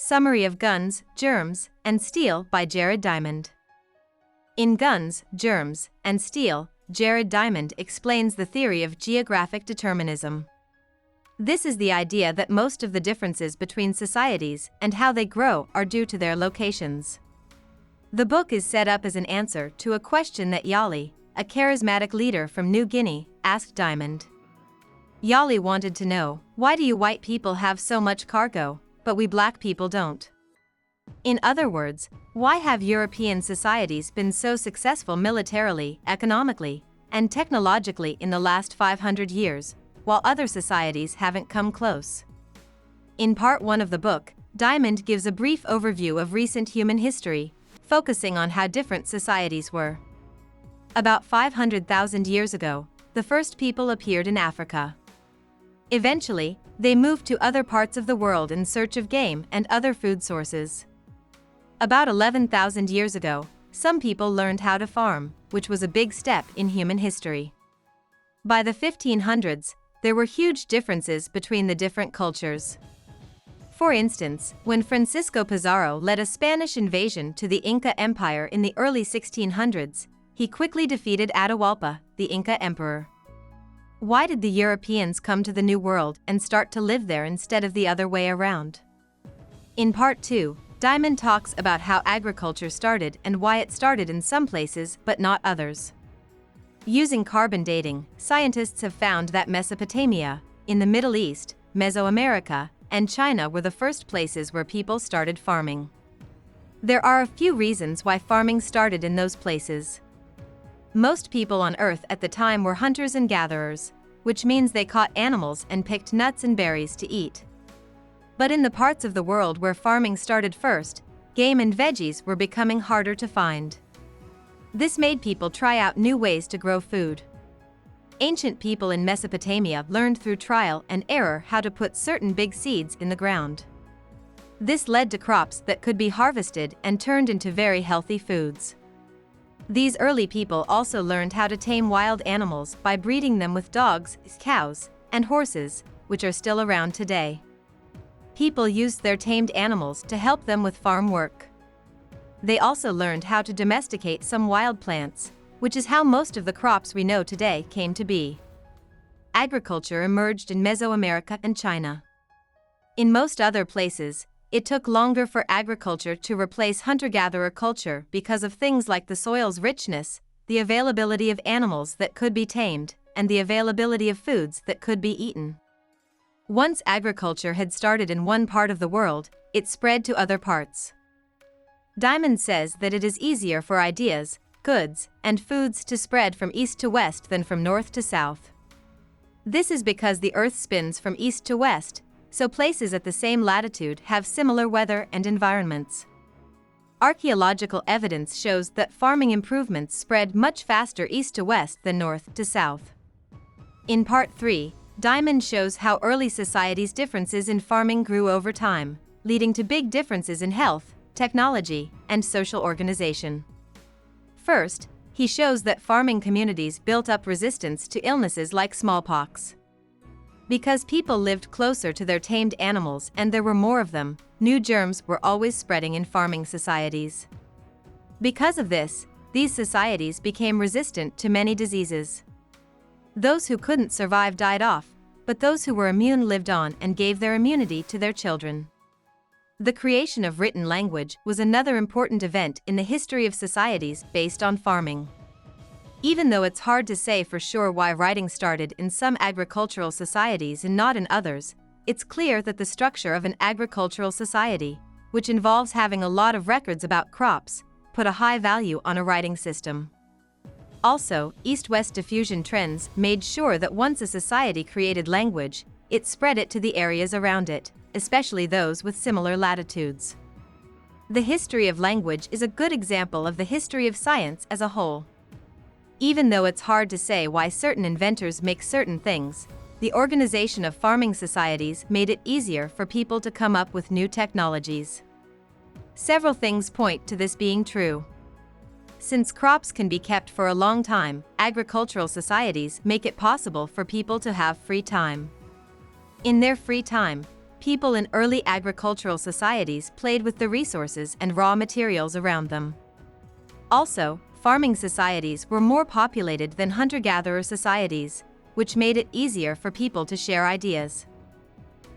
Summary of Guns, Germs, and Steel by Jared Diamond. In Guns, Germs, and Steel, Jared Diamond explains the theory of geographic determinism. This is the idea that most of the differences between societies and how they grow are due to their locations. The book is set up as an answer to a question that Yali, a charismatic leader from New Guinea, asked Diamond. Yali wanted to know, why do you white people have so much cargo, but we black people don't? In other words, why have European societies been so successful militarily, economically, and technologically in the last 500 years, while other societies haven't come close? In part 1 of the book, Diamond gives a brief overview of recent human history, focusing on how different societies were. About 500,000 years ago, the first people appeared in Africa. Eventually, they moved to other parts of the world in search of game and other food sources. About 11,000 years ago, some people learned how to farm, which was a big step in human history. By the 1500s, there were huge differences between the different cultures. For instance, when Francisco Pizarro led a Spanish invasion to the Inca Empire in the early 1600s, he quickly defeated Atahualpa, the Inca emperor. Why did the Europeans come to the New World and start to live there instead of the other way around? In part 2, Diamond talks about how agriculture started and why it started in some places but not others. Using carbon dating, scientists have found that Mesopotamia, in the Middle East, Mesoamerica, and China were the first places where people started farming. There are a few reasons why farming started in those places. Most people on Earth at the time were hunters and gatherers, which means they caught animals and picked nuts and berries to eat. But in the parts of the world where farming started first, game and veggies were becoming harder to find. This made people try out new ways to grow food. Ancient people in Mesopotamia learned through trial and error how to put certain big seeds in the ground. This led to crops that could be harvested and turned into very healthy foods. These early people also learned how to tame wild animals by breeding them with dogs, cows, and horses, which are still around today. People used their tamed animals to help them with farm work. They also learned how to domesticate some wild plants, which is how most of the crops we know today came to be. Agriculture emerged in Mesoamerica and China. In most other places, it took longer for agriculture to replace hunter-gatherer culture because of things like the soil's richness, the availability of animals that could be tamed, and the availability of foods that could be eaten. Once agriculture had started in one part of the world, it spread to other parts. Diamond says that it is easier for ideas, goods, and foods to spread from east to west than from north to south. This is because the Earth spins from east to west, so places at the same latitude have similar weather and environments. Archaeological evidence shows that farming improvements spread much faster east to west than north to south. In part 3, Diamond shows how early societies' differences in farming grew over time, leading to big differences in health, technology, and social organization. First, he shows that farming communities built up resistance to illnesses like smallpox. Because people lived closer to their tamed animals and there were more of them, new germs were always spreading in farming societies. Because of this, these societies became resistant to many diseases. Those who couldn't survive died off, but those who were immune lived on and gave their immunity to their children. The creation of written language was another important event in the history of societies based on farming. Even though it's hard to say for sure why writing started in some agricultural societies and not in others, it's clear that the structure of an agricultural society, which involves having a lot of records about crops, put a high value on a writing system. Also, East-West diffusion trends made sure that once a society created language, it spread it to the areas around it, especially those with similar latitudes. The history of language is a good example of the history of science as a whole. Even though it's hard to say why certain inventors make certain things, the organization of farming societies made it easier for people to come up with new technologies. Several things point to this being true. Since crops can be kept for a long time, agricultural societies make it possible for people to have free time. In their free time, people in early agricultural societies played with the resources and raw materials around them. Also, farming societies were more populated than hunter-gatherer societies, which made it easier for people to share ideas.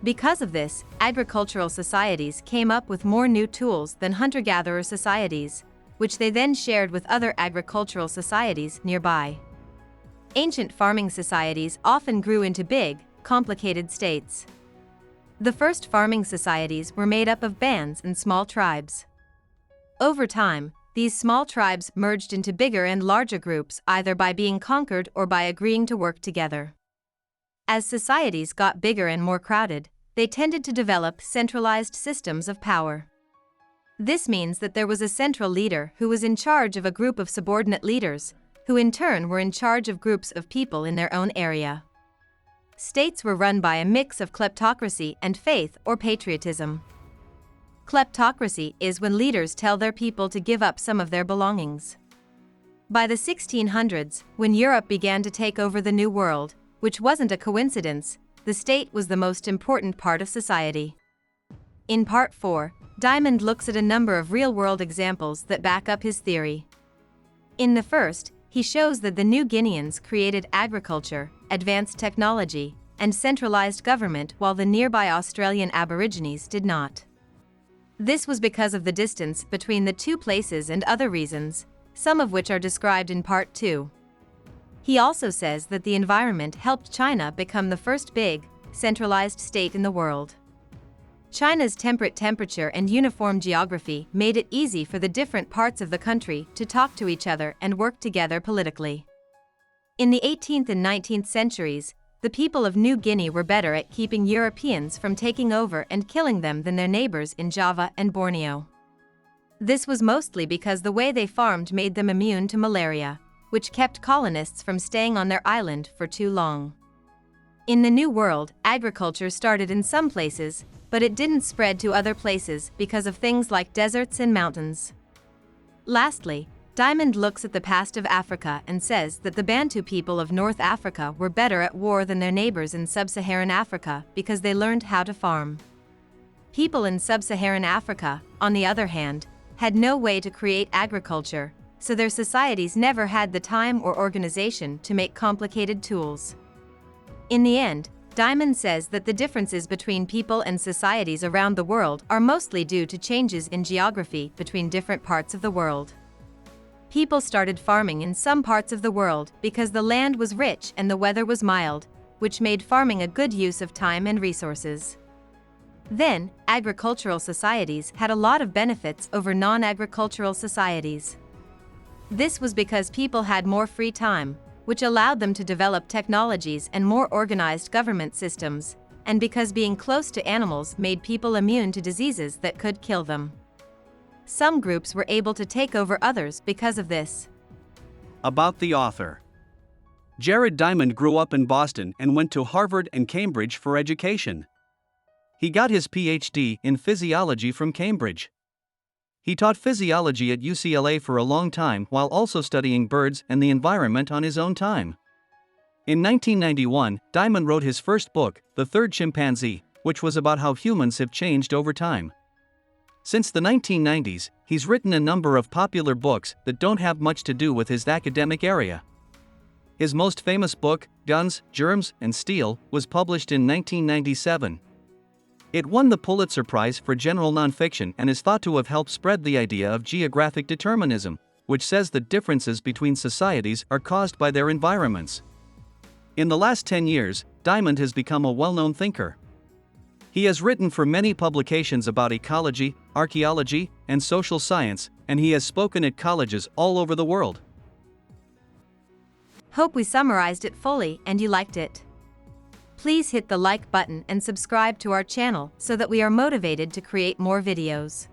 Because of this, agricultural societies came up with more new tools than hunter-gatherer societies, which they then shared with other agricultural societies nearby. Ancient farming societies often grew into big, complicated states. The first farming societies were made up of bands and small tribes. Over time, these small tribes merged into bigger and larger groups either by being conquered or by agreeing to work together. As societies got bigger and more crowded, they tended to develop centralized systems of power. This means that there was a central leader who was in charge of a group of subordinate leaders, who in turn were in charge of groups of people in their own area. States were run by a mix of kleptocracy and faith or patriotism. Kleptocracy is when leaders tell their people to give up some of their belongings. By the 1600s, when Europe began to take over the New World, which wasn't a coincidence, the state was the most important part of society. In Part 4, Diamond looks at a number of real-world examples that back up his theory. In the first, he shows that the New Guineans created agriculture, advanced technology, and centralized government while the nearby Australian Aborigines did not. This was because of the distance between the two places and other reasons, some of which are described in Part 2. He also says that the environment helped China become the first big, centralized state in the world. China's temperate temperature and uniform geography made it easy for the different parts of the country to talk to each other and work together politically. In the 18th and 19th centuries, the people of New Guinea were better at keeping Europeans from taking over and killing them than their neighbors in Java and Borneo. This was mostly because the way they farmed made them immune to malaria, which kept colonists from staying on their island for too long. In the New World, agriculture started in some places, but it didn't spread to other places because of things like deserts and mountains. Lastly, Diamond looks at the past of Africa and says that the Bantu people of North Africa were better at war than their neighbors in sub-Saharan Africa because they learned how to farm. People in sub-Saharan Africa, on the other hand, had no way to create agriculture, so their societies never had the time or organization to make complicated tools. In the end, Diamond says that the differences between people and societies around the world are mostly due to changes in geography between different parts of the world. People started farming in some parts of the world because the land was rich and the weather was mild, which made farming a good use of time and resources. Then, agricultural societies had a lot of benefits over non-agricultural societies. This was because people had more free time, which allowed them to develop technologies and more organized government systems, and because being close to animals made people immune to diseases that could kill them. Some groups were able to take over others because of this. About the author. Jared Diamond grew up in Boston and went to Harvard and Cambridge for education. He got his PhD in physiology from Cambridge. He taught physiology at UCLA for a long time while also studying birds and the environment on his own time. In 1991, Diamond wrote his first book, The Third Chimpanzee, which was about how humans have changed over time. Since the 1990s, he's written a number of popular books that don't have much to do with his academic area. His most famous book, Guns, Germs, and Steel, was published in 1997. It won the Pulitzer Prize for General Nonfiction and is thought to have helped spread the idea of geographic determinism, which says that differences between societies are caused by their environments. In the last 10 years, Diamond has become a well-known thinker. He has written for many publications about ecology, archaeology, and social science, and he has spoken at colleges all over the world. Hope we summarized it fully and you liked it. Please hit the like button and subscribe to our channel so that we are motivated to create more videos.